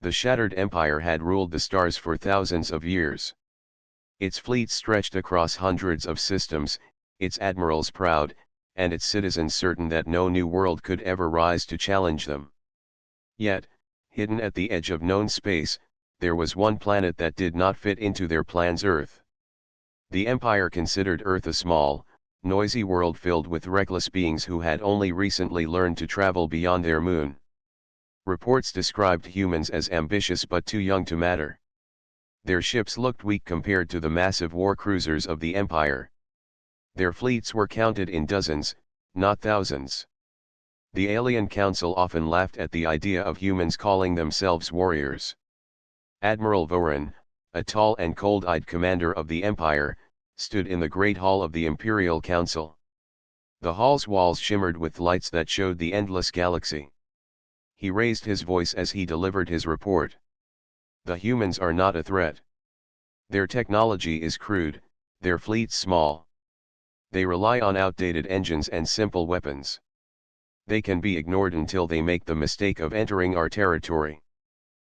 The shattered empire had ruled the stars for thousands of years. Its fleet stretched across hundreds of systems, its admirals proud, and its citizens certain that no new world could ever rise to challenge them. Yet, hidden at the edge of known space, there was one planet that did not fit into their plans: Earth. The Empire considered Earth a small, noisy world filled with reckless beings who had only recently learned to travel beyond their moon. Reports described humans as ambitious but too young to matter. Their ships looked weak compared to the massive war cruisers of the Empire. Their fleets were counted in dozens, not thousands. The Alien Council often laughed at the idea of humans calling themselves warriors. Admiral Voran, a tall and cold-eyed commander of the Empire, stood in the Great Hall of the Imperial Council. The hall's walls shimmered with lights that showed the endless galaxy. He raised his voice as he delivered his report. The humans are not a threat. Their technology is crude, their fleets small. They rely on outdated engines and simple weapons. They can be ignored until they make the mistake of entering our territory.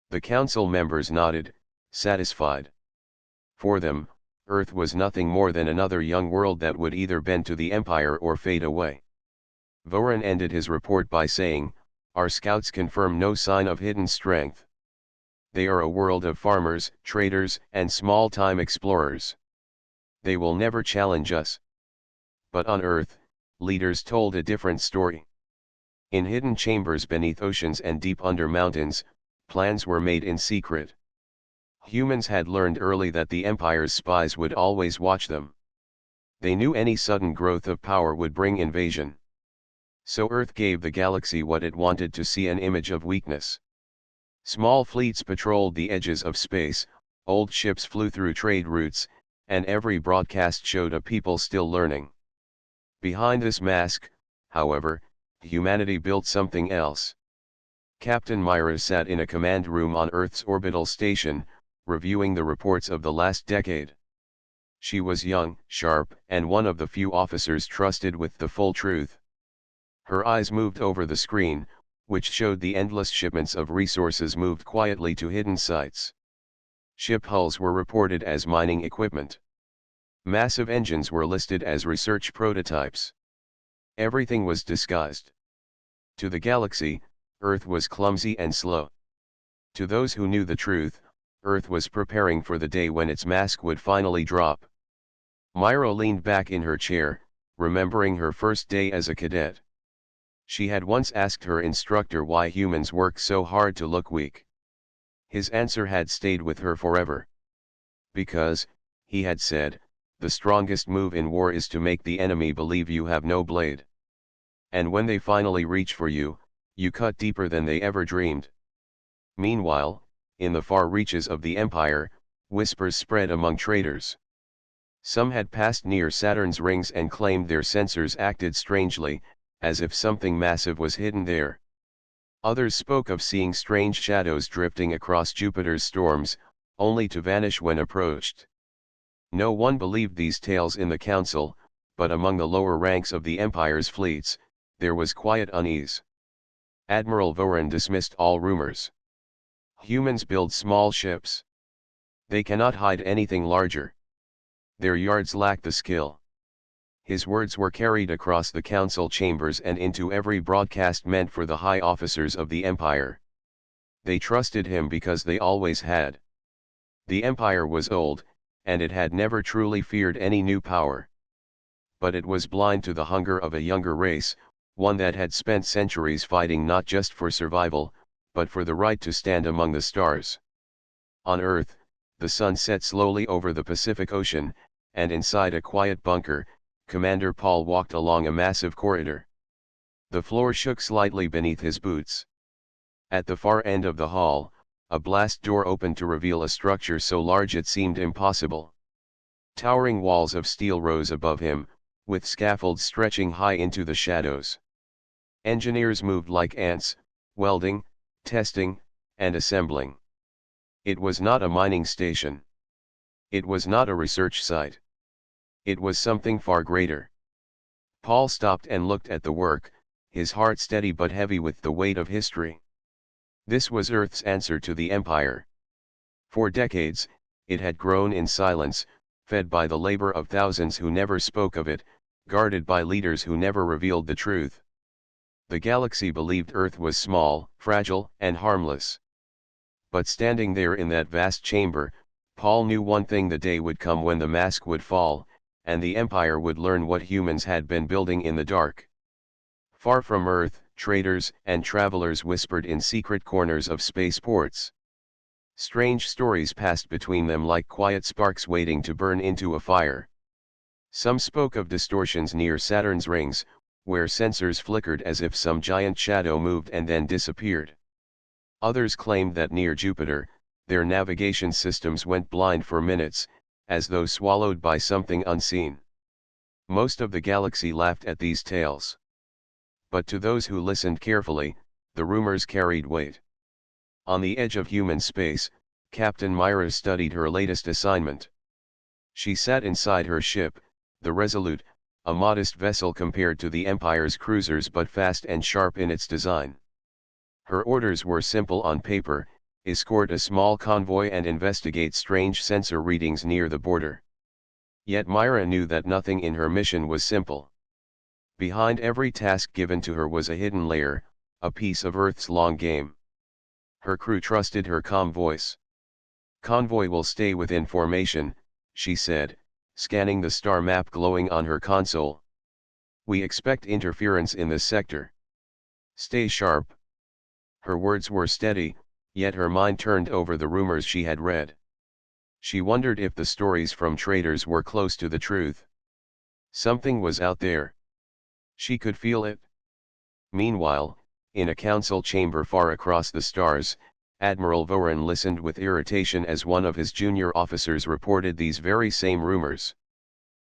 The council members nodded, satisfied. For them, Earth was nothing more than another young world that would either bend to the Empire or fade away. Voran ended his report by saying, "Our scouts confirm no sign of hidden strength. They are a world of farmers, traders, and small-time explorers. They will never challenge us." But on Earth, leaders told a different story. In hidden chambers beneath oceans and deep under mountains, plans were made in secret. Humans had learned early that the Empire's spies would always watch them. They knew any sudden growth of power would bring invasion. So Earth gave the galaxy what it wanted to see: an image of weakness. Small fleets patrolled the edges of space, old ships flew through trade routes, and every broadcast showed a people still learning. Behind this mask, however, humanity built something else. Captain Myra sat in a command room on Earth's orbital station, reviewing the reports of the last decade. She was young, sharp, and one of the few officers trusted with the full truth. Her eyes moved over the screen, which showed the endless shipments of resources moved quietly to hidden sites. Ship hulls were reported as mining equipment. Massive engines were listed as research prototypes. Everything was disguised. To the galaxy, Earth was clumsy and slow. To those who knew the truth, Earth was preparing for the day when its mask would finally drop. Myra leaned back in her chair, remembering her first day as a cadet. She had once asked her instructor why humans work so hard to look weak. His answer had stayed with her forever. Because, he had said, the strongest move in war is to make the enemy believe you have no blade. And when they finally reach for you, you cut deeper than they ever dreamed. Meanwhile, in the far reaches of the Empire, whispers spread among traders. Some had passed near Saturn's rings and claimed their sensors acted strangely, as if something massive was hidden there. Others spoke of seeing strange shadows drifting across Jupiter's storms, only to vanish when approached. No one believed these tales in the council, but among the lower ranks of the Empire's fleets, there was quiet unease. Admiral Voran dismissed all rumors. Humans build small ships. They cannot hide anything larger. Their yards lack the skill. His words were carried across the council chambers and into every broadcast meant for the high officers of the Empire. They trusted him because they always had. The Empire was old, and it had never truly feared any new power. But it was blind to the hunger of a younger race, one that had spent centuries fighting not just for survival, but for the right to stand among the stars. On Earth, the sun set slowly over the Pacific Ocean, and inside a quiet bunker, Commander Paul walked along a massive corridor. The floor shook slightly beneath his boots. At the far end of the hall, a blast door opened to reveal a structure so large it seemed impossible. Towering walls of steel rose above him, with scaffolds stretching high into the shadows. Engineers moved like ants, welding, testing, and assembling. It was not a mining station. It was not a research site. It was something far greater. Paul stopped and looked at the work, his heart steady but heavy with the weight of history. This was Earth's answer to the Empire. For decades, it had grown in silence, fed by the labor of thousands who never spoke of it, guarded by leaders who never revealed the truth. The galaxy believed Earth was small, fragile, and harmless. But standing there in that vast chamber, Paul knew one thing: the day would come when the mask would fall, and the Empire would learn what humans had been building in the dark. Far from Earth, traders and travelers whispered in secret corners of spaceports. Strange stories passed between them like quiet sparks waiting to burn into a fire. Some spoke of distortions near Saturn's rings, where sensors flickered as if some giant shadow moved and then disappeared. Others claimed that near Jupiter, their navigation systems went blind for minutes, as though swallowed by something unseen. Most of the galaxy laughed at these tales. But to those who listened carefully, the rumors carried weight. On the edge of human space, Captain Myra studied her latest assignment. She sat inside her ship, the Resolute, a modest vessel compared to the Empire's cruisers but fast and sharp in its design. Her orders were simple on paper: escort a small convoy and investigate strange sensor readings near the border. Yet Myra knew that nothing in her mission was simple. Behind every task given to her was a hidden layer, a piece of Earth's long game. Her crew trusted her calm voice. "Convoy will stay within formation," she said, scanning the star map glowing on her console. "We expect interference in this sector. Stay sharp." Her words were steady, yet her mind turned over the rumors she had read. She wondered if the stories from traders were close to the truth. Something was out there. She could feel it. Meanwhile, in a council chamber far across the stars, Admiral Voran listened with irritation as one of his junior officers reported these very same rumors.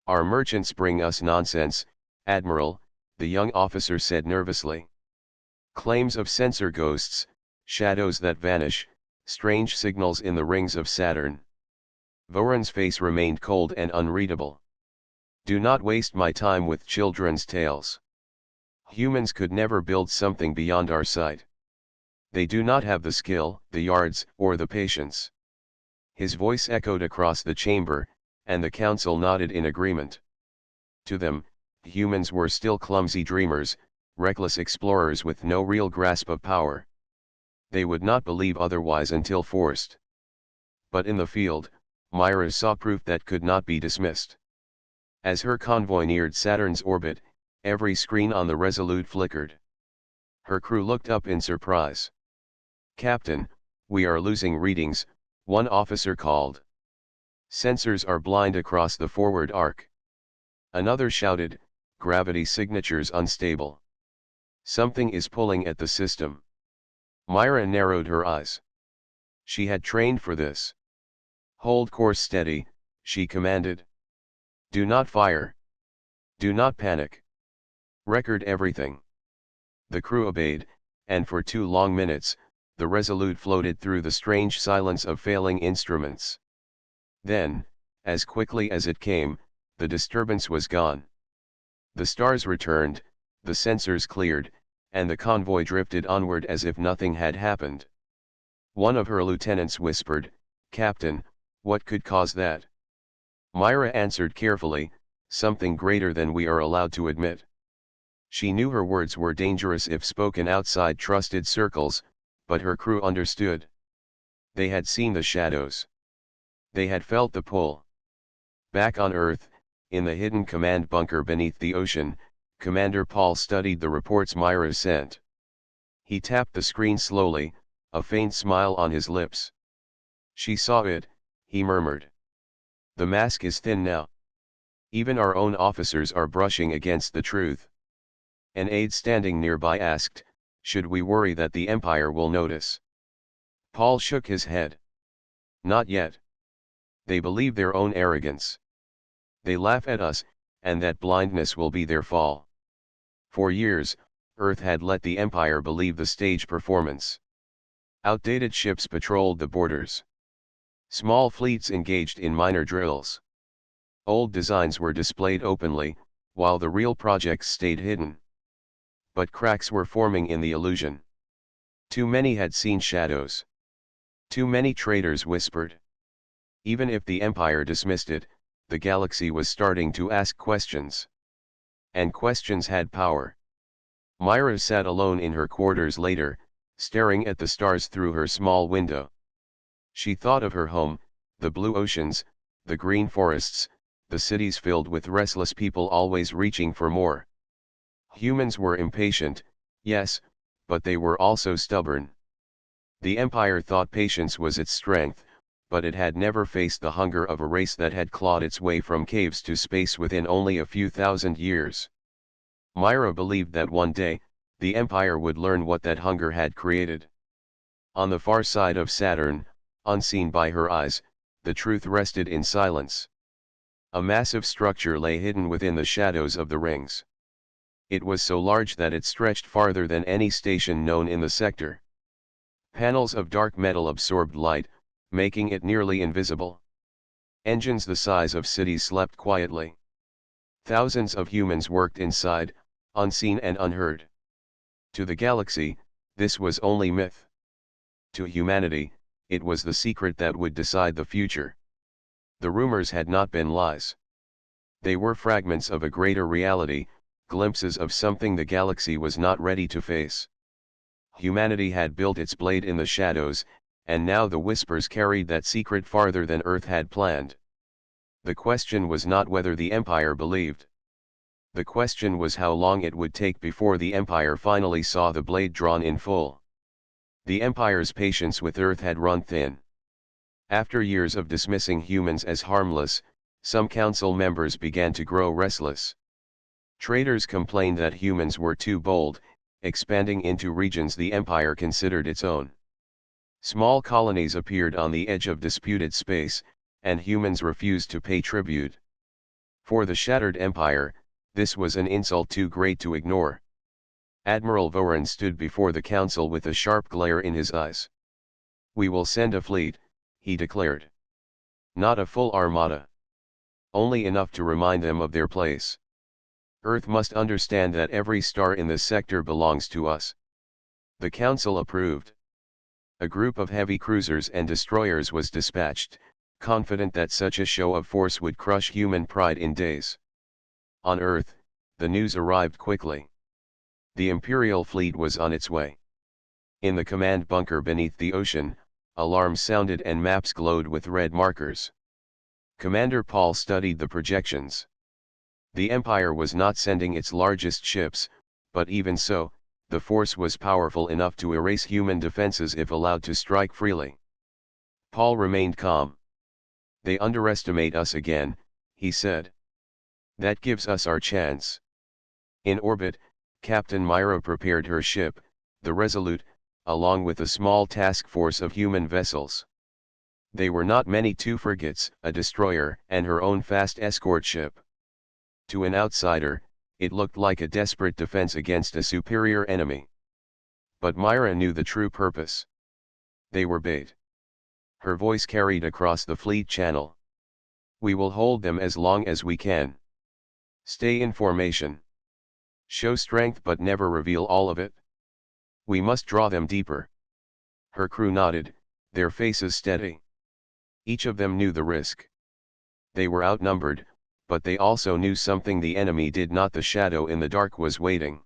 "Our merchants bring us nonsense, Admiral," the young officer said nervously. "Claims of sensor ghosts, shadows that vanish, strange signals in the rings of Saturn." Voran's face remained cold and unreadable. "Do not waste my time with children's tales. Humans could never build something beyond our sight. They do not have the skill, the yards, or the patience." His voice echoed across the chamber, and the council nodded in agreement. To them, humans were still clumsy dreamers, reckless explorers with no real grasp of power. They would not believe otherwise until forced. But in the field, Myra saw proof that could not be dismissed. As her convoy neared Saturn's orbit, every screen on the Resolute flickered. Her crew looked up in surprise. "Captain, we are losing readings," one officer called. "Sensors are blind across the forward arc." Another shouted, "Gravity signatures unstable. Something is pulling at the system." Myra narrowed her eyes. She had trained for this. "Hold course steady," she commanded. "Do not fire. Do not panic. Record everything." The crew obeyed, and for 2 long minutes, the Resolute floated through the strange silence of failing instruments. Then, as quickly as it came, the disturbance was gone. The stars returned, the sensors cleared, and the convoy drifted onward as if nothing had happened. One of her lieutenants whispered, "Captain, what could cause that?" Myra answered carefully, "Something greater than we are allowed to admit." She knew her words were dangerous if spoken outside trusted circles, but her crew understood. They had seen the shadows. They had felt the pull. Back on Earth, in the hidden command bunker beneath the ocean, Commander Paul studied the reports Myra sent. He tapped the screen slowly, a faint smile on his lips. "She saw it," he murmured. "The mask is thin now. Even our own officers are brushing against the truth." An aide standing nearby asked, "Should we worry that the Empire will notice?" Paul shook his head. "Not yet. They believe their own arrogance. They laugh at us, and that blindness will be their fall. For years, Earth had let the Empire believe the stage performance. Outdated ships patrolled the borders. Small fleets engaged in minor drills. Old designs were displayed openly, while the real projects stayed hidden. But cracks were forming in the illusion. Too many had seen shadows. Too many traitors whispered. Even if the Empire dismissed it, the galaxy was starting to ask questions. And questions had power. Myra sat alone in her quarters later, staring at the stars through her small window. She thought of her home, the blue oceans, the green forests, the cities filled with restless people always reaching for more. Humans were impatient, yes, but they were also stubborn. The Empire thought patience was its strength, but it had never faced the hunger of a race that had clawed its way from caves to space within only a few thousand years. Myra believed that one day, the Empire would learn what that hunger had created. On the far side of Saturn, unseen by her eyes, the truth rested in silence. A massive structure lay hidden within the shadows of the rings. It was so large that it stretched farther than any station known in the sector. Panels of dark metal absorbed light, making it nearly invisible. Engines the size of cities slept quietly. Thousands of humans worked inside, unseen and unheard. To the galaxy, this was only myth. To humanity, it was the secret that would decide the future. The rumors had not been lies. They were fragments of a greater reality, glimpses of something the galaxy was not ready to face. Humanity had built its blade in the shadows, and now the whispers carried that secret farther than Earth had planned. The question was not whether the Empire believed. The question was how long it would take before the Empire finally saw the blade drawn in full. The Empire's patience with Earth had run thin. After years of dismissing humans as harmless, some council members began to grow restless. Traders complained that humans were too bold, expanding into regions the Empire considered its own. Small colonies appeared on the edge of disputed space, and humans refused to pay tribute. For the shattered Empire, this was an insult too great to ignore. Admiral Voran stood before the council with a sharp glare in his eyes. "We will send a fleet," he declared. "Not a full armada. Only enough to remind them of their place. Earth must understand that every star in this sector belongs to us." The council approved. A group of heavy cruisers and destroyers was dispatched, confident that such a show of force would crush human pride in days. On Earth, the news arrived quickly. The Imperial fleet was on its way. In the command bunker beneath the ocean, alarms sounded and maps glowed with red markers. Commander Paul studied the projections. The Empire was not sending its largest ships, but even so, the force was powerful enough to erase human defenses if allowed to strike freely. Paul remained calm. "They underestimate us again," he said. "That gives us our chance." In orbit, Captain Myra prepared her ship, the Resolute, along with a small task force of human vessels. They were not many: 2 frigates, a destroyer, and her own fast escort ship. To an outsider, it looked like a desperate defense against a superior enemy. But Myra knew the true purpose. They were bait. Her voice carried across the fleet channel. "We will hold them as long as we can. Stay in formation. Show strength but never reveal all of it. We must draw them deeper." Her crew nodded, their faces steady. Each of them knew the risk. They were outnumbered, but they also knew something the enemy did not: the shadow in the dark was waiting.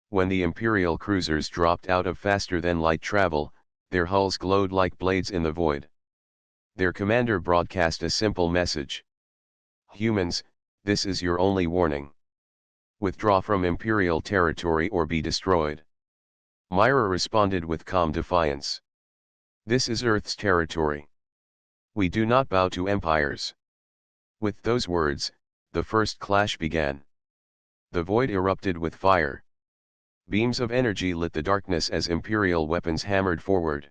When the Imperial cruisers dropped out of faster-than-light travel, their hulls glowed like blades in the void. Their commander broadcast a simple message. "Humans, this is your only warning. Withdraw from Imperial territory or be destroyed." Myra responded with calm defiance. "This is Earth's territory. We do not bow to empires." With those words, the first clash began. The void erupted with fire. Beams of energy lit the darkness as Imperial weapons hammered forward.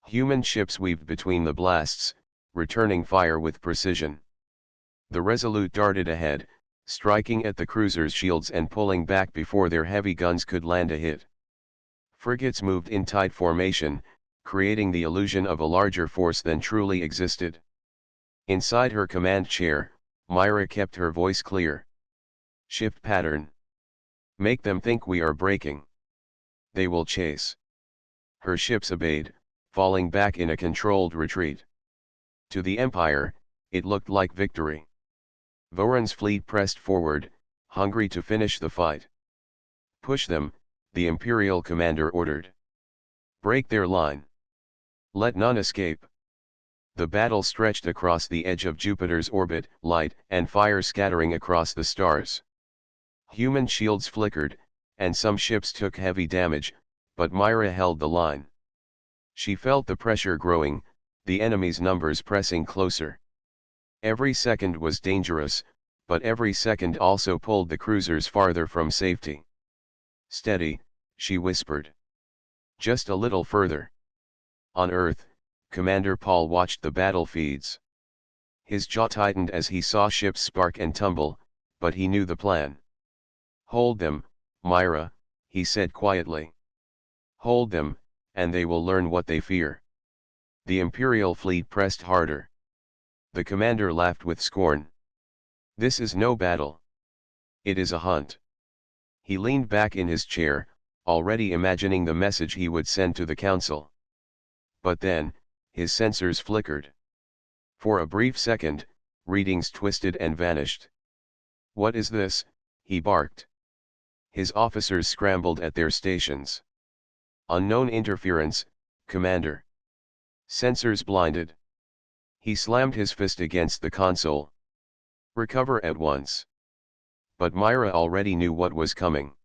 Human ships weaved between the blasts, returning fire with precision. The Resolute darted ahead, striking at the cruisers' shields and pulling back before their heavy guns could land a hit. Frigates moved in tight formation, creating the illusion of a larger force than truly existed. Inside her command chair, Myra kept her voice clear. "Shift pattern. Make them think we are breaking. They will chase. Her ships obeyed, falling back in a controlled retreat. To the Empire, it looked like victory. Voron's fleet pressed forward, hungry to finish the fight. "Push them," the Imperial commander ordered. "Break their line. Let none escape." The battle stretched across the edge of Jupiter's orbit, light and fire scattering across the stars. Human shields flickered, and some ships took heavy damage, but Myra held the line. She felt the pressure growing, the enemy's numbers pressing closer. Every second was dangerous, but every second also pulled the cruisers farther from safety. "Steady," she whispered. "Just a little further." On Earth, Commander Paul watched the battle feeds. His jaw tightened as he saw ships spark and tumble, but he knew the plan. "Hold them, Myra," he said quietly. "Hold them, and they will learn what they fear." The Imperial fleet pressed harder. The commander laughed with scorn. "This is no battle. It is a hunt." He leaned back in his chair, already imagining the message he would send to the council. But then, his sensors flickered. For a brief second, readings twisted and vanished. "What is this?" he barked. His officers scrambled at their stations. "Unknown interference, Commander." "Sensors blinded." He slammed his fist against the console. "Recover at once." But Myra already knew what was coming.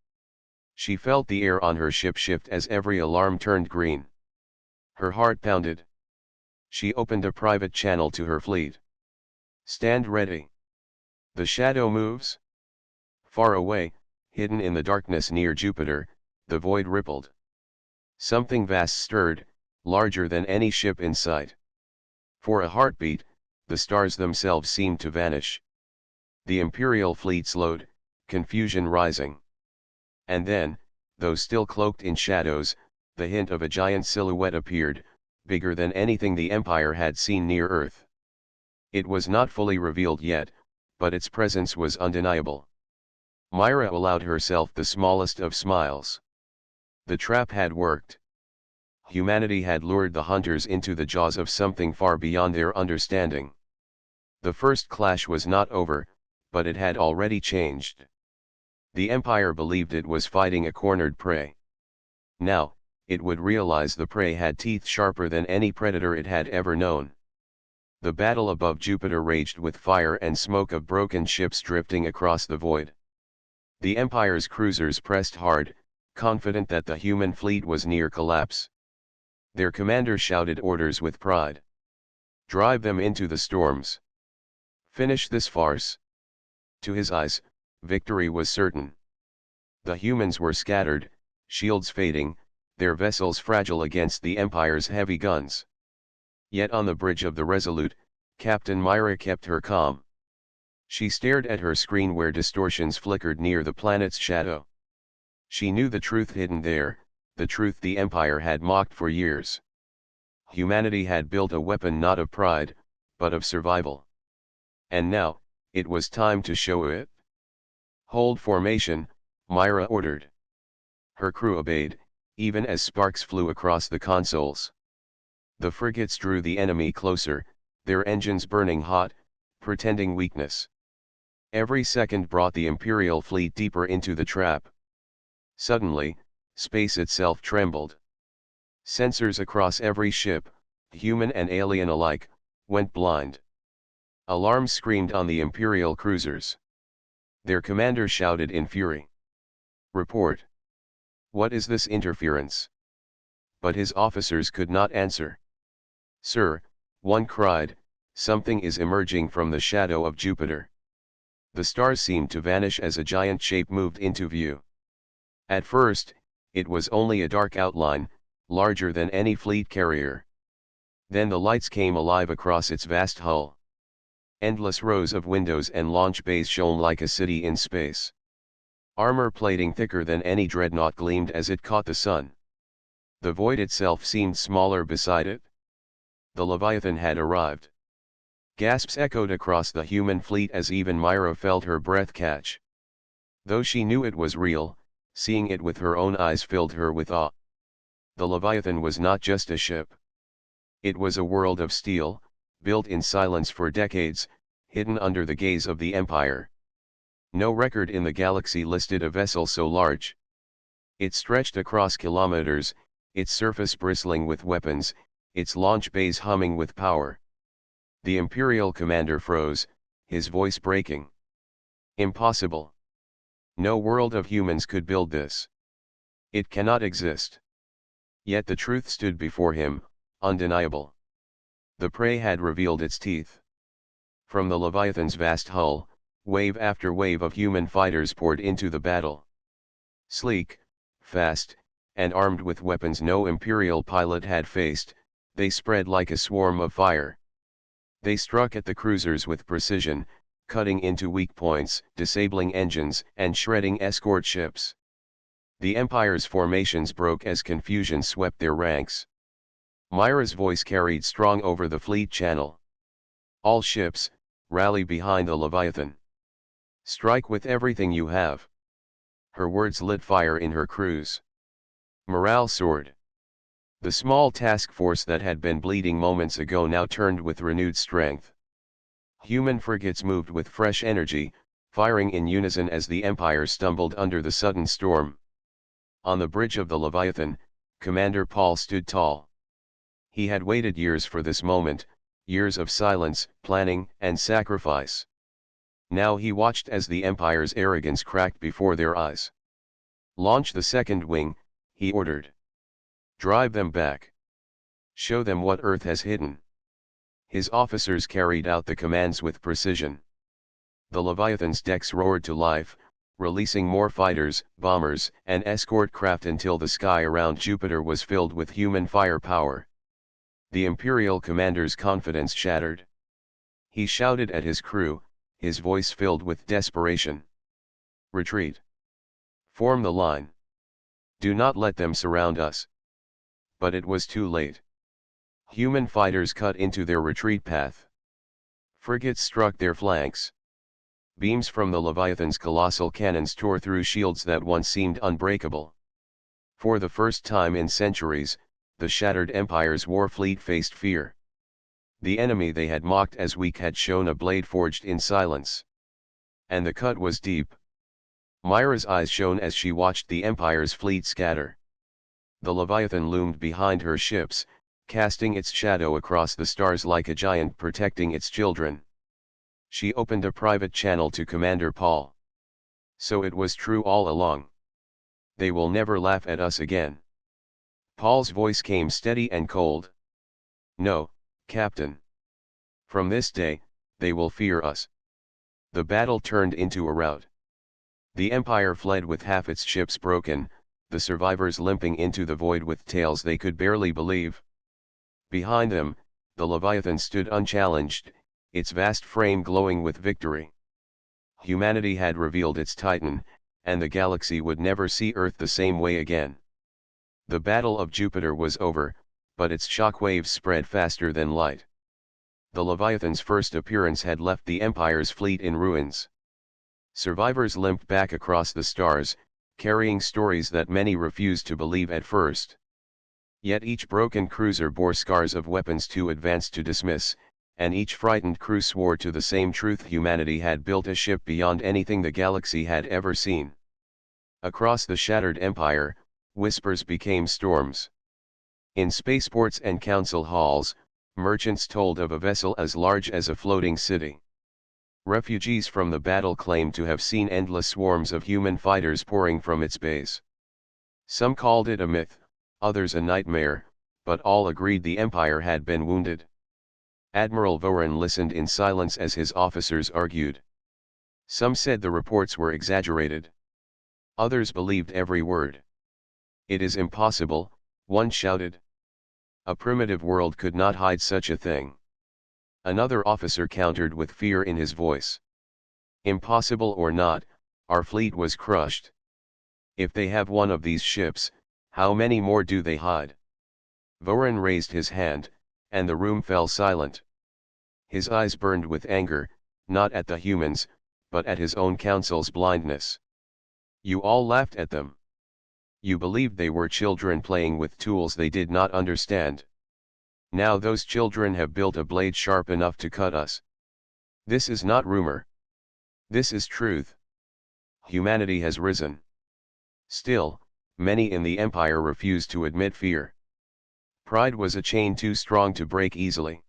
She felt the air on her ship shift as every alarm turned green. Her heart pounded. She opened a private channel to her fleet. "Stand ready. The shadow moves." Far away, hidden in the darkness near Jupiter, the void rippled. Something vast stirred, larger than any ship in sight. For a heartbeat, the stars themselves seemed to vanish. The Imperial fleet slowed, confusion rising. And then, though still cloaked in shadows, the hint of a giant silhouette appeared, bigger than anything the Empire had seen near Earth. It was not fully revealed yet, but its presence was undeniable. Myra allowed herself the smallest of smiles. The trap had worked. Humanity had lured the hunters into the jaws of something far beyond their understanding. The first clash was not over, but it had already changed. The Empire believed it was fighting a cornered prey. Now, it would realize the prey had teeth sharper than any predator it had ever known. The battle above Jupiter raged with fire and smoke of broken ships drifting across the void. The Empire's cruisers pressed hard, confident that the human fleet was near collapse. Their commander shouted orders with pride. "Drive them into the storms. Finish this farce." To his eyes, victory was certain. The humans were scattered, shields fading, their vessels fragile against the Empire's heavy guns. Yet on the bridge of the Resolute, Captain Myra kept her calm. She stared at her screen where distortions flickered near the planet's shadow. She knew the truth hidden there, the truth the Empire had mocked for years. Humanity had built a weapon not of pride, but of survival. And now, it was time to show it. "Hold formation," Myra ordered. Her crew obeyed, even as sparks flew across the consoles. The frigates drew the enemy closer, their engines burning hot, pretending weakness. Every second brought the Imperial fleet deeper into the trap. Suddenly, space itself trembled. Sensors across every ship, human and alien alike, went blind. Alarms screamed on the Imperial cruisers. Their commander shouted in fury. "Report. What is this interference?" But his officers could not answer. "Sir," one cried, "something is emerging from the shadow of Jupiter." The stars seemed to vanish as a giant shape moved into view. At first, it was only a dark outline, larger than any fleet carrier. Then the lights came alive across its vast hull. Endless rows of windows and launch bays shone like a city in space. Armor plating thicker than any dreadnought gleamed as it caught the sun. The void itself seemed smaller beside it. The Leviathan had arrived. Gasps echoed across the human fleet as even Myra felt her breath catch. Though she knew it was real, seeing it with her own eyes filled her with awe. The Leviathan was not just a ship. It was a world of steel, built in silence for decades, hidden under the gaze of the Empire. No record in the galaxy listed a vessel so large. It stretched across kilometers, its surface bristling with weapons, its launch bays humming with power. The Imperial commander froze, his voice breaking. Impossible. No world of humans could build this. It cannot exist. Yet the truth stood before him, undeniable. The prey had revealed its teeth. From the Leviathan's vast hull, wave after wave of human fighters poured into the battle. Sleek, fast, and armed with weapons no Imperial pilot had faced, they spread like a swarm of fire. They struck at the cruisers with precision, cutting into weak points, disabling engines, and shredding escort ships. The Empire's formations broke as confusion swept their ranks. Myra's voice carried strong over the fleet channel. All ships, rally behind the Leviathan. Strike with everything you have. Her words lit fire in her crews. Morale soared. The small task force that had been bleeding moments ago now turned with renewed strength. Human frigates moved with fresh energy, firing in unison as the Empire stumbled under the sudden storm. On the bridge of the Leviathan, Commander Paul stood tall. He had waited years for this moment, years of silence, planning, and sacrifice. Now he watched as the Empire's arrogance cracked before their eyes. "Launch the second wing," he ordered. "Drive them back. Show them what Earth has hidden." His officers carried out the commands with precision. The Leviathan's decks roared to life, releasing more fighters, bombers, and escort craft until the sky around Jupiter was filled with human firepower. The Imperial commander's confidence shattered. He shouted at his crew, his voice filled with desperation. "Retreat. Form the line. Do not let them surround us." But it was too late. Human fighters cut into their retreat path. Frigates struck their flanks. Beams from the Leviathan's colossal cannons tore through shields that once seemed unbreakable. For the first time in centuries, the shattered Empire's war fleet faced fear. The enemy they had mocked as weak had shown a blade forged in silence. And the cut was deep. Myra's eyes shone as she watched the Empire's fleet scatter. The Leviathan loomed behind her ships, casting its shadow across the stars like a giant protecting its children. She opened a private channel to Commander Paul. "So it was true all along. They will never laugh at us again." Paul's voice came steady and cold. "No, Captain. From this day, they will fear us." The battle turned into a rout. The Empire fled with half its ships broken, the survivors limping into the void with tales they could barely believe. Behind them, the Leviathan stood unchallenged, its vast frame glowing with victory. Humanity had revealed its titan, and the galaxy would never see Earth the same way again. The Battle of Jupiter was over, but its shockwaves spread faster than light. The Leviathan's first appearance had left the Empire's fleet in ruins. Survivors limped back across the stars, carrying stories that many refused to believe at first. Yet each broken cruiser bore scars of weapons too advanced to dismiss, and each frightened crew swore to the same truth: humanity had built a ship beyond anything the galaxy had ever seen. Across the shattered Empire, whispers became storms. In spaceports and council halls, merchants told of a vessel as large as a floating city. Refugees from the battle claimed to have seen endless swarms of human fighters pouring from its bays. Some called it a myth, others a nightmare, but all agreed the Empire had been wounded. Admiral Voren listened in silence as his officers argued. Some said the reports were exaggerated. Others believed every word. "It is impossible," one shouted. "A primitive world could not hide such a thing." Another officer countered with fear in his voice. "Impossible or not, our fleet was crushed. If they have one of these ships, how many more do they hide?" Voren raised his hand, and the room fell silent. His eyes burned with anger, not at the humans, but at his own council's blindness. "You all laughed at them. You believed they were children playing with tools they did not understand. Now those children have built a blade sharp enough to cut us. This is not rumor. This is truth. Humanity has risen. Still, many in the Empire refuse to admit fear. Pride was a chain too strong to break easily.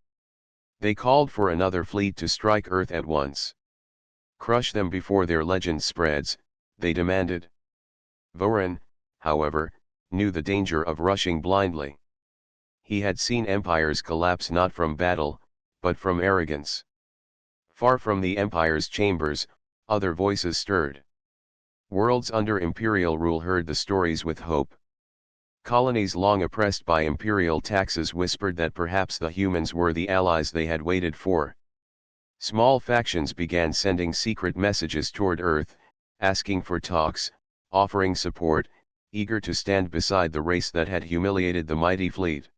They called for another fleet to strike Earth at once. Crush them before their legend spreads, they demanded. Voran, however, knew the danger of rushing blindly. He had seen empires collapse not from battle, but from arrogance. Far from the empire's chambers, other voices stirred. Worlds under imperial rule heard the stories with hope. Colonies long oppressed by imperial taxes whispered that perhaps the humans were the allies they had waited for. Small factions began sending secret messages toward Earth, asking for talks, offering support, eager to stand beside the race that had humiliated the mighty fleet.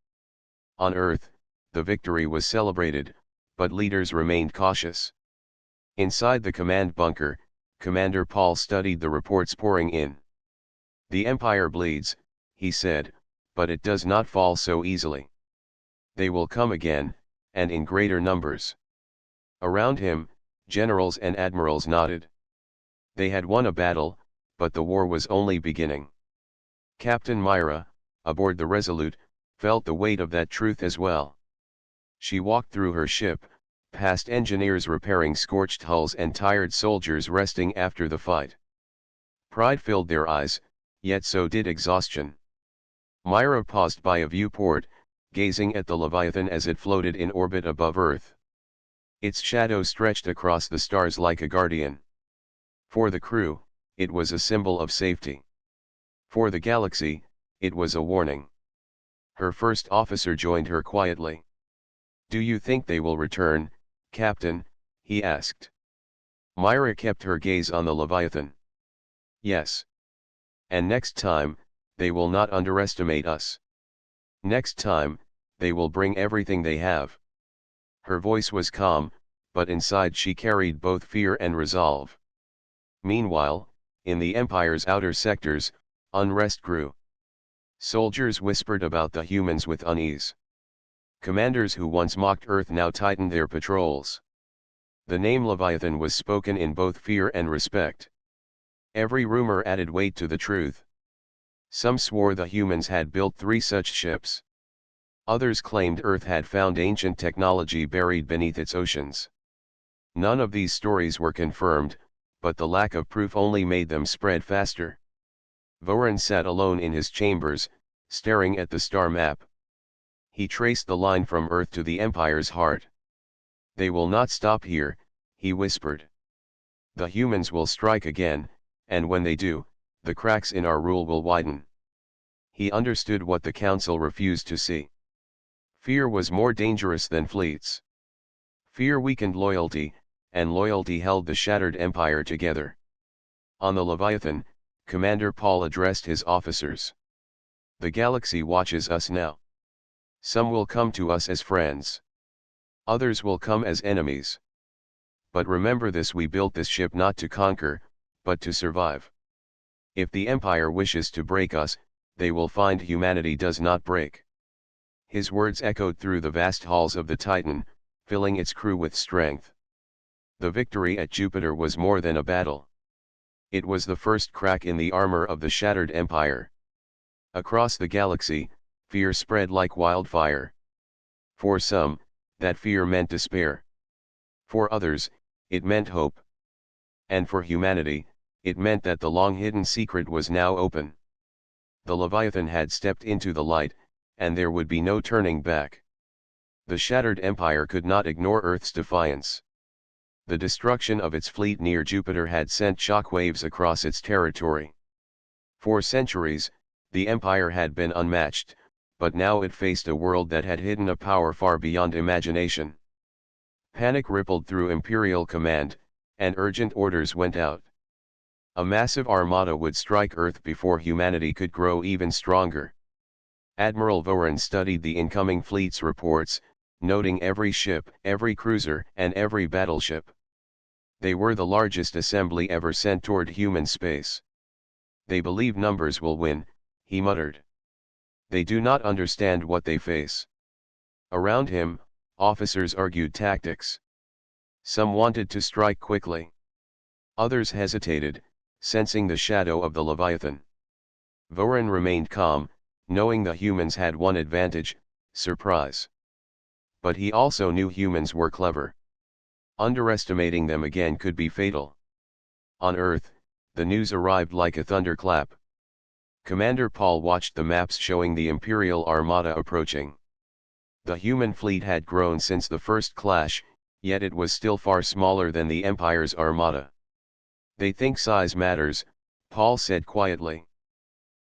On Earth, the victory was celebrated, but leaders remained cautious. Inside the command bunker, Commander Paul studied the reports pouring in. The Empire bleeds, he said, but it does not fall so easily. They will come again, and in greater numbers. Around him, generals and admirals nodded. They had won a battle, but the war was only beginning. Captain Myra, aboard the Resolute, felt the weight of that truth as well. She walked through her ship, past engineers repairing scorched hulls and tired soldiers resting after the fight. Pride filled their eyes, yet so did exhaustion. Myra paused by a viewport, gazing at the Leviathan as it floated in orbit above Earth. Its shadow stretched across the stars like a guardian. For the crew, it was a symbol of safety. For the galaxy, it was a warning. Her first officer joined her quietly. "Do you think they will return, Captain?" he asked. Myra kept her gaze on the Leviathan. "Yes. And next time, they will not underestimate us. Next time, they will bring everything they have." Her voice was calm, but inside she carried both fear and resolve. Meanwhile, in the Empire's outer sectors, unrest grew. Soldiers whispered about the humans with unease. Commanders who once mocked Earth now tightened their patrols. The name Leviathan was spoken in both fear and respect. Every rumor added weight to the truth. Some swore the humans had built 3 such ships. Others claimed Earth had found ancient technology buried beneath its oceans. None of these stories were confirmed, but the lack of proof only made them spread faster. Voran sat alone in his chambers, staring at the star map. He traced the line from Earth to the Empire's heart. "They will not stop here," he whispered. "The humans will strike again, and when they do, the cracks in our rule will widen." He understood what the Council refused to see. Fear was more dangerous than fleets. Fear weakened loyalty, and loyalty held the shattered empire together. On the Leviathan, Commander Paul addressed his officers. "The galaxy watches us now. Some will come to us as friends. Others will come as enemies. But remember this: we built this ship not to conquer, but to survive. If the Empire wishes to break us, they will find humanity does not break." His words echoed through the vast halls of the Titan, filling its crew with strength. The victory at Jupiter was more than a battle. It was the first crack in the armor of the shattered empire. Across the galaxy, fear spread like wildfire. For some, that fear meant despair. For others, it meant hope. And for humanity, it meant that the long-hidden secret was now open. The Leviathan had stepped into the light, and there would be no turning back. The shattered empire could not ignore Earth's defiance. The destruction of its fleet near Jupiter had sent shockwaves across its territory. For centuries, the empire had been unmatched, but now it faced a world that had hidden a power far beyond imagination. Panic rippled through Imperial command, and urgent orders went out. A massive armada would strike Earth before humanity could grow even stronger. Admiral Voran studied the incoming fleet's reports, noting every ship, every cruiser, and every battleship. They were the largest assembly ever sent toward human space. "They believe numbers will win," he muttered. They do not understand what they face. Around him, officers argued tactics. Some wanted to strike quickly. Others hesitated, sensing the shadow of the Leviathan. Voran remained calm, knowing the humans had one advantage: surprise. But he also knew humans were clever. Underestimating them again could be fatal. On Earth, the news arrived like a thunderclap. Commander Paul watched the maps showing the Imperial Armada approaching. The human fleet had grown since the first clash, yet it was still far smaller than the Empire's armada. They think size matters, Paul said quietly.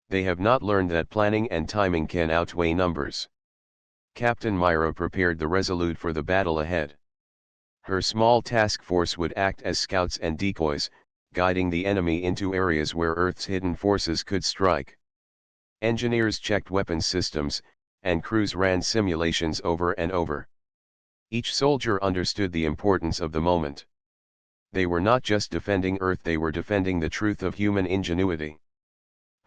They have not learned that planning and timing can outweigh numbers. Captain Myra prepared the Resolute for the battle ahead. Her small task force would act as scouts and decoys, guiding the enemy into areas where Earth's hidden forces could strike. Engineers checked weapons systems, and crews ran simulations over and over. Each soldier understood the importance of the moment. They were not just defending Earth, they were defending the truth of human ingenuity.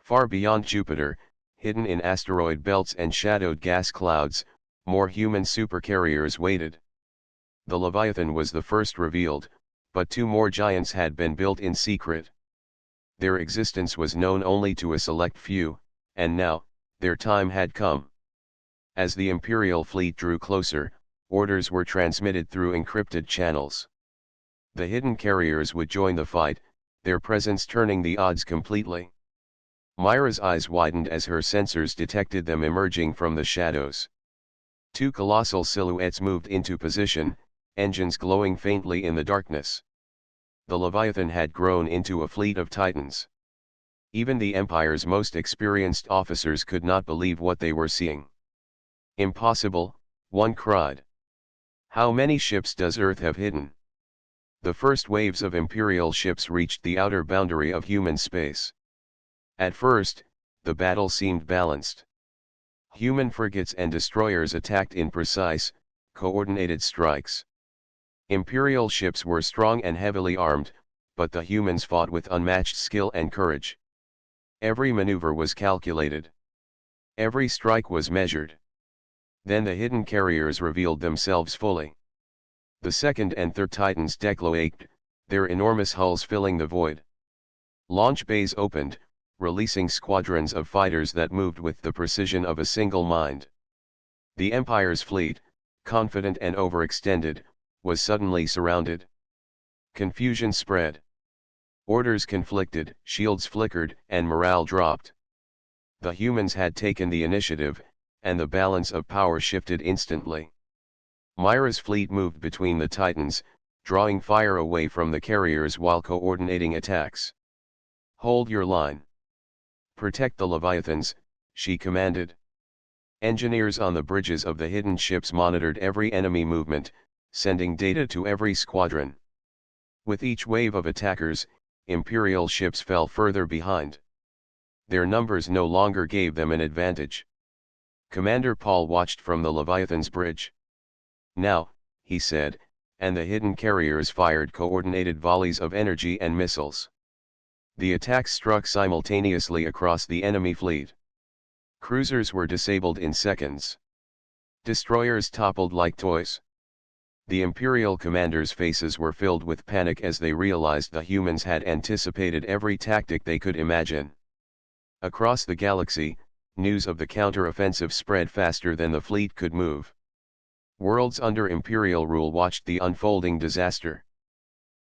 Far beyond Jupiter, hidden in asteroid belts and shadowed gas clouds, more human supercarriers waited. The Leviathan was the first revealed, but two more giants had been built in secret. Their existence was known only to a select few, and now, their time had come. As the Imperial fleet drew closer, orders were transmitted through encrypted channels. The hidden carriers would join the fight, their presence turning the odds completely. Myra's eyes widened as her sensors detected them emerging from the shadows. Two colossal silhouettes moved into position, engines glowing faintly in the darkness. The Leviathan had grown into a fleet of titans. Even the Empire's most experienced officers could not believe what they were seeing. Impossible, one cried. How many ships does Earth have hidden? The first waves of Imperial ships reached the outer boundary of human space. At first, the battle seemed balanced. Human frigates and destroyers attacked in precise, coordinated strikes. Imperial ships were strong and heavily armed, but the humans fought with unmatched skill and courage. Every maneuver was calculated. Every strike was measured. Then the hidden carriers revealed themselves fully. The second and third Titans deployed, their enormous hulls filling the void. Launch bays opened, releasing squadrons of fighters that moved with the precision of a single mind. The Empire's fleet, confident and overextended, was suddenly surrounded. Confusion spread. Orders conflicted, shields flickered, and morale dropped. The humans had taken the initiative, and the balance of power shifted instantly. Myra's fleet moved between the Titans, drawing fire away from the carriers while coordinating attacks. Hold your line. Protect the Leviathans, she commanded. Engineers on the bridges of the hidden ships monitored every enemy movement, sending data to every squadron. With each wave of attackers, Imperial ships fell further behind. Their numbers no longer gave them an advantage. Commander Paul watched from the Leviathan's bridge. Now, he said, and the hidden carriers fired coordinated volleys of energy and missiles. The attacks struck simultaneously across the enemy fleet. Cruisers were disabled in seconds. Destroyers toppled like toys. The Imperial commanders' faces were filled with panic as they realized the humans had anticipated every tactic they could imagine. Across the galaxy, news of the counter-offensive spread faster than the fleet could move. Worlds under Imperial rule watched the unfolding disaster.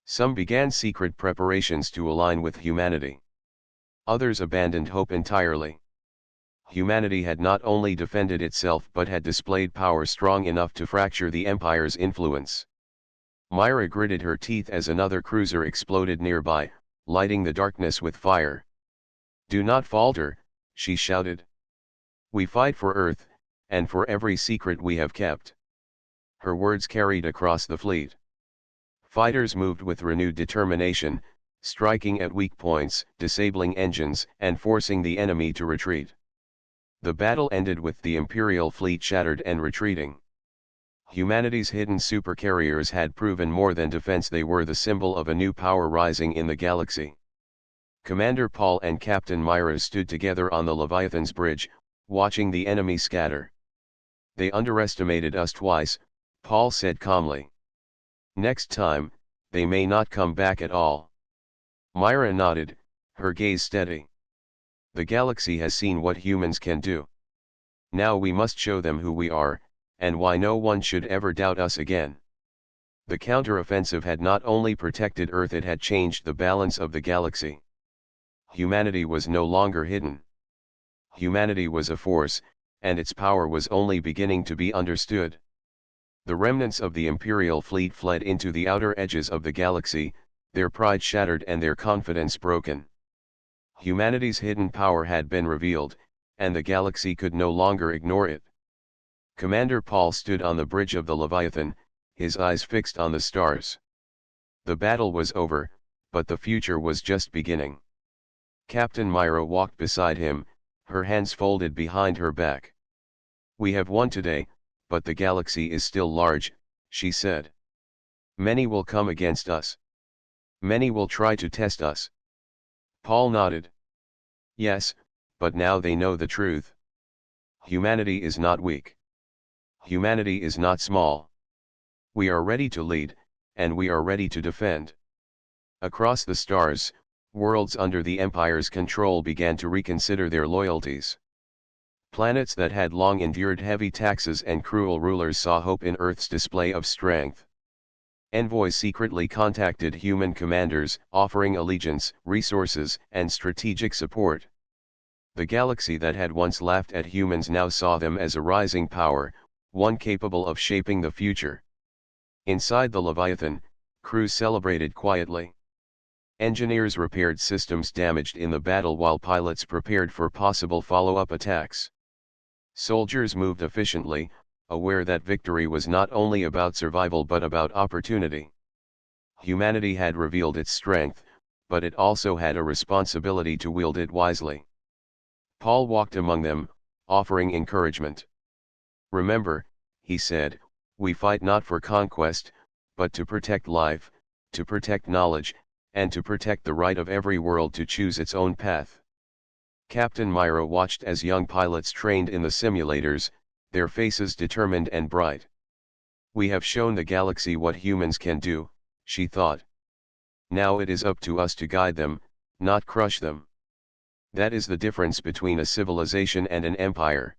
Some began secret preparations to align with humanity. Others abandoned hope entirely. Humanity had not only defended itself but had displayed power strong enough to fracture the Empire's influence. Myra gritted her teeth as another cruiser exploded nearby, lighting the darkness with fire. "Do not falter," she shouted. "We fight for Earth, and for every secret we have kept." Her words carried across the fleet. Fighters moved with renewed determination, striking at weak points, disabling engines, and forcing the enemy to retreat. The battle ended with the Imperial fleet shattered and retreating. Humanity's hidden supercarriers had proven more than defense, they were the symbol of a new power rising in the galaxy. Commander Paul and Captain Myra stood together on the Leviathan's bridge, watching the enemy scatter. "They underestimated us twice," Paul said calmly. "Next time, they may not come back at all." Myra nodded, her gaze steady. "The galaxy has seen what humans can do. Now we must show them who we are, and why no one should ever doubt us again." The counteroffensive had not only protected Earth, it had changed the balance of the galaxy. Humanity was no longer hidden. Humanity was a force, and its power was only beginning to be understood. The remnants of the Imperial fleet fled into the outer edges of the galaxy, their pride shattered and their confidence broken. Humanity's hidden power had been revealed, and the galaxy could no longer ignore it. Commander Paul stood on the bridge of the Leviathan, his eyes fixed on the stars. The battle was over, but the future was just beginning. Captain Myra walked beside him, her hands folded behind her back. "We have won today, but the galaxy is still large," she said. "Many will come against us. Many will try to test us." Paul nodded. "Yes, but now they know the truth. Humanity is not weak. Humanity is not small. We are ready to lead, and we are ready to defend." Across the stars, worlds under the Empire's control began to reconsider their loyalties. Planets that had long endured heavy taxes and cruel rulers saw hope in Earth's display of strength. Envoys secretly contacted human commanders, offering allegiance, resources, and strategic support. The galaxy that had once laughed at humans now saw them as a rising power, one capable of shaping the future. Inside the Leviathan, crews celebrated quietly. Engineers repaired systems damaged in the battle while pilots prepared for possible follow-up attacks. Soldiers moved efficiently, aware that victory was not only about survival but about opportunity. Humanity had revealed its strength, but it also had a responsibility to wield it wisely. Paul walked among them, offering encouragement. "Remember," he said, "we fight not for conquest, but to protect life, to protect knowledge, and to protect the right of every world to choose its own path." Captain Myra watched as young pilots trained in the simulators, their faces determined and bright. "We have shown the galaxy what humans can do," she thought. "Now it is up to us to guide them, not crush them." That is the difference between a civilization and an empire.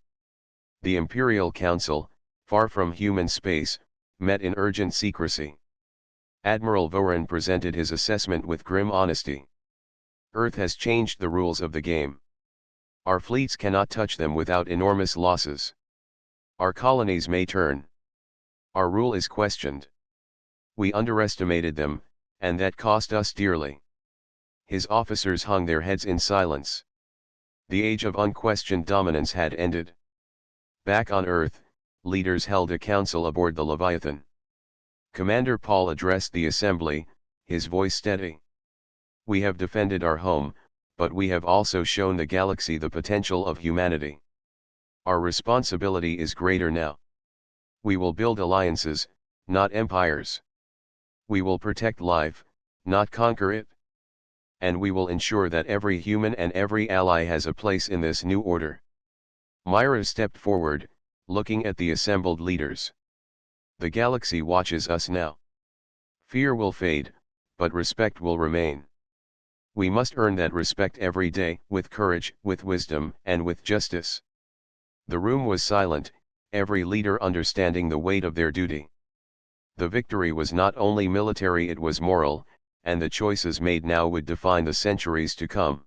The Imperial Council, far from human space, met in urgent secrecy. Admiral Voran presented his assessment with grim honesty. "Earth has changed the rules of the game. Our fleets cannot touch them without enormous losses. Our colonies may turn. Our rule is questioned. We underestimated them, and that cost us dearly." His officers hung their heads in silence. The age of unquestioned dominance had ended. Back on Earth, leaders held a council aboard the Leviathan. Commander Paul addressed the assembly, his voice steady. "We have defended our home, but we have also shown the galaxy the potential of humanity. Our responsibility is greater now. We will build alliances, not empires. We will protect life, not conquer it. And we will ensure that every human and every ally has a place in this new order." Myra stepped forward, looking at the assembled leaders. "The galaxy watches us now. Fear will fade, but respect will remain. We must earn that respect every day, with courage, with wisdom, and with justice." The room was silent, every leader understanding the weight of their duty. The victory was not only military, it was moral, and the choices made now would define the centuries to come.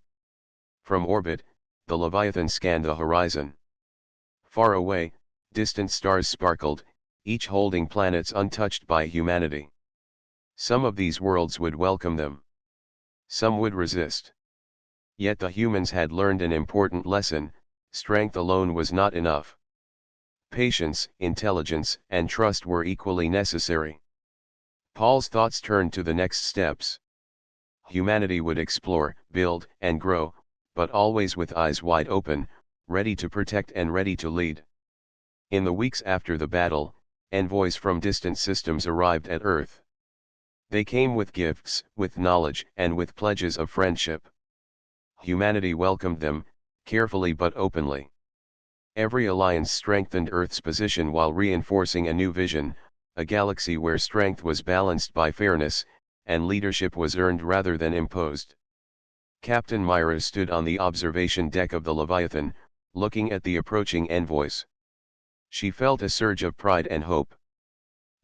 From orbit, the Leviathan scanned the horizon. Far away, distant stars sparkled, each holding planets untouched by humanity. Some of these worlds would welcome them. Some would resist. Yet the humans had learned an important lesson: strength alone was not enough. Patience, intelligence, and trust were equally necessary. Paul's thoughts turned to the next steps. Humanity would explore, build, and grow, but always with eyes wide open, ready to protect and ready to lead. In the weeks after the battle, envoys from distant systems arrived at Earth. They came with gifts, with knowledge, and with pledges of friendship. Humanity welcomed them, carefully but openly. Every alliance strengthened Earth's position while reinforcing a new vision, a galaxy where strength was balanced by fairness, and leadership was earned rather than imposed. Captain Myra stood on the observation deck of the Leviathan, looking at the approaching envoys. She felt a surge of pride and hope.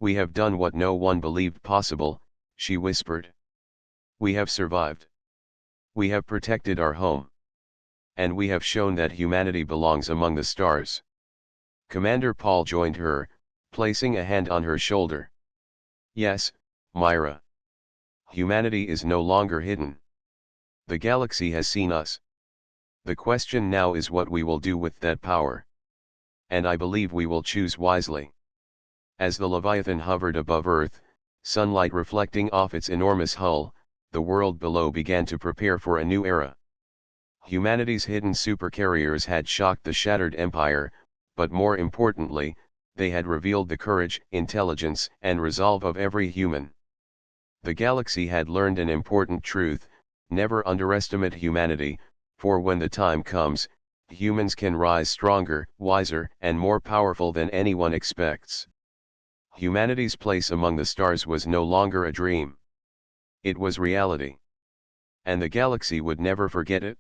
"We have done what no one believed possible," she whispered. "We have survived. We have protected our home. And we have shown that humanity belongs among the stars." Commander Paul joined her, placing a hand on her shoulder. "Yes, Myra. Humanity is no longer hidden. The galaxy has seen us. The question now is what we will do with that power. And I believe we will choose wisely." As the Leviathan hovered above Earth, sunlight reflecting off its enormous hull, the world below began to prepare for a new era. Humanity's hidden supercarriers had shocked the shattered empire, but more importantly, they had revealed the courage, intelligence, and resolve of every human. The galaxy had learned an important truth: never underestimate humanity, for when the time comes, humans can rise stronger, wiser, and more powerful than anyone expects. Humanity's place among the stars was no longer a dream. It was reality. And the galaxy would never forget it.